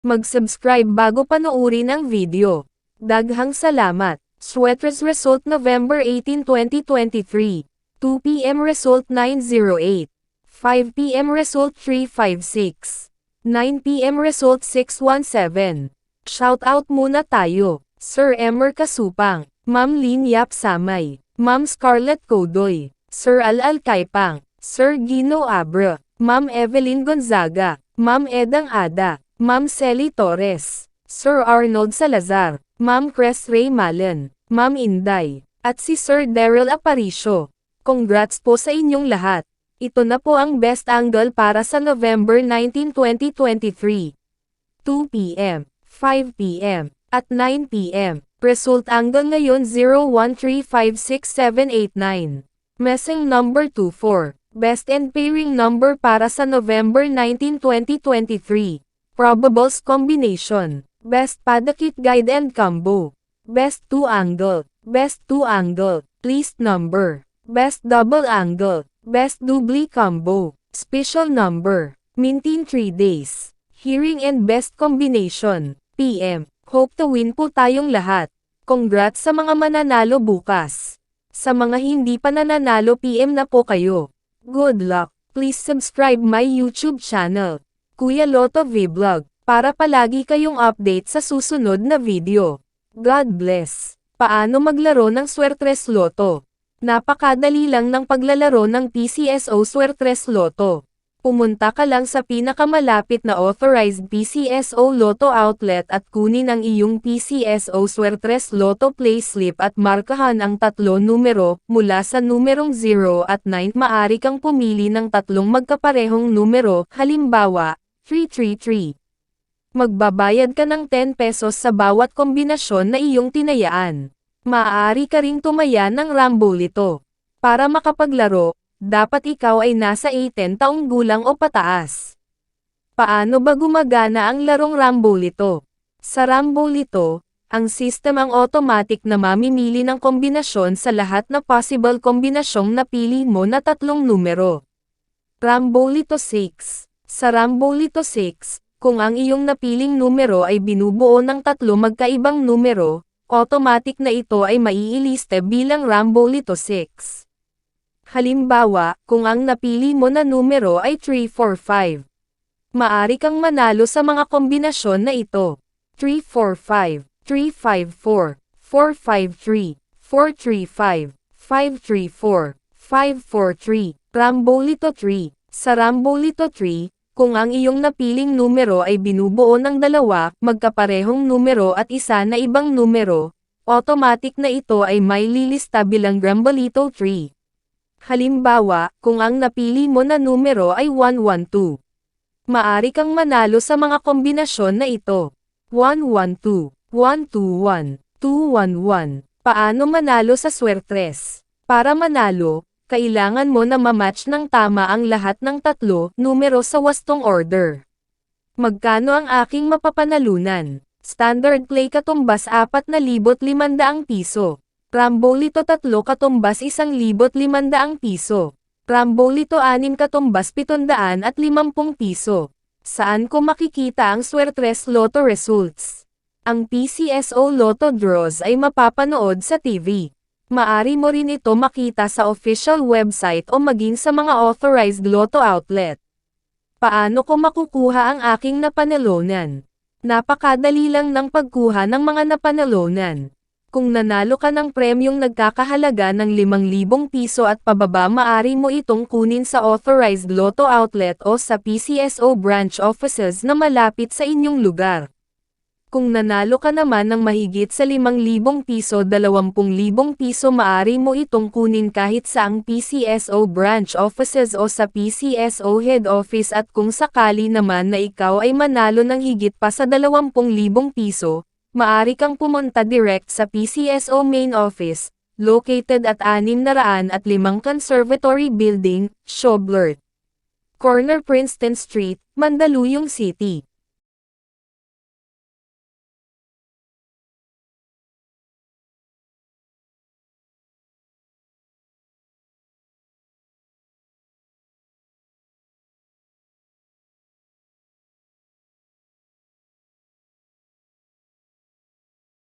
Mag-subscribe bago panoorin ang video. Daghang salamat. Sweatres result November 18, 2023. 2 p.m. result 908. 5 p.m. result 356. 9 p.m. result 617. Shoutout muna tayo. Sir Emer Kasupang, Ma'am Lin Yap Samay, Ma'am Scarlett Kodoy, Sir Al Kaipang, Sir Gino Abra, Ma'am Evelyn Gonzaga, Ma'am Edang Ada, Ma'am Celi Torres, Sir Arnold Salazar, Ma'am Cres Ray Malen, Ma'am Inday, at si Sir Daryl Aparicio. Congrats po sa inyong lahat. Ito na po ang best angle para sa November 19, 2023. 2 p.m., 5 p.m., at 9 p.m. Result angle ngayon 013567889. Messing number 24. Best and pairing number para sa November 19, 2023. Probables combination. Best padakit guide and combo. Best 2 angle. Best 2 angle. Least number. Best double angle. Best doubly combo. Special number. Mintin 3 days. Hearing and best combination. PM. Hope to win po tayong lahat. Congrats sa mga mananalo bukas. Sa mga hindi pa nananalo PM na po kayo. Good luck. Please subscribe my YouTube channel, Kuya Lotto Vlog, para palagi kayong update sa susunod na video. God bless. Paano maglaro ng Sweatres Lotto? Napakadali lang ng paglalaro ng PCSO Sweatres Lotto. Pumunta ka lang sa pinakamalapit na authorized PCSO Lotto outlet at kunin ang iyong PCSO Sweatres Lotto payslip at markahan ang 3 numero, mula sa numerong 0 at 9. Maaari kang pumili ng 3 magkaparehong numero, halimbawa, 333. Magbabayad ka ng 10 pesos sa bawat kombinasyon na iyong tinayaan. Maaari ka ring tumaya ng Rambolito. Para makapaglaro, dapat ikaw ay nasa 18 taong gulang o pataas. Paano ba gumagana ang larong Rambolito? Sa Rambolito, ang system ang automatic na mamimili ng kombinasyon sa lahat na possible kombinasyong napili mo na 3 numero. Rambolito 6. Sa Rambolito 6, kung ang iyong napiling numero ay binubuo ng 3 magkaibang numero, automatic na ito ay maiiliste bilang Rambolito 6. Halimbawa, kung ang napili mo na numero ay 345. Maari kang manalo sa mga kombinasyon na ito. 345, 354, 453, 435, 534, 543, Rambolito 3. Sa Rambolito 3, kung ang iyong napiling numero ay binubuo ng 2 magkaparehong numero at isa na ibang numero, automatic na ito ay may lilista bilang Rambolito 3. Halimbawa, kung ang napili mo na numero ay 112. Maari kang manalo sa mga kombinasyon na ito. 112, 121, 211. Paano manalo sa Sweatres? Para manalo, kailangan mo na mamatch ng tama ang lahat ng 3 numero sa wastong order. Magkano ang aking mapapanalunan? Standard play katumbas 4,500 piso. Rambolito 3 katumbas 1,500 piso. Rambolito 6 katumbas 750 piso. Saan ko makikita ang Sweatres Lotto results? Ang PCSO Lotto draws ay mapapanood sa TV. Maari mo rin ito makita sa official website o maging sa mga authorized Lotto outlet. Paano ko makukuha ang aking napanalunan? Napakadali lang ng pagkuha ng mga napanalunan. Kung nanalo ka ng premyong nagkakahalaga ng 5,000 piso at pababa, maari mo itong kunin sa authorized Lotto outlet o sa PCSO branch offices na malapit sa inyong lugar. Kung nanalo ka naman ng mahigit sa 5,000 piso, 20,000 piso, maari mo itong kunin kahit sa ang PCSO branch offices o sa PCSO head office, at kung sakali naman na ikaw ay manalo ng higit pa sa 20,000 piso, maari kang pumunta direct sa PCSO main office, located at 605 Conservatory Building, Schoblert, Corner Princeton Street, Mandaluyong City.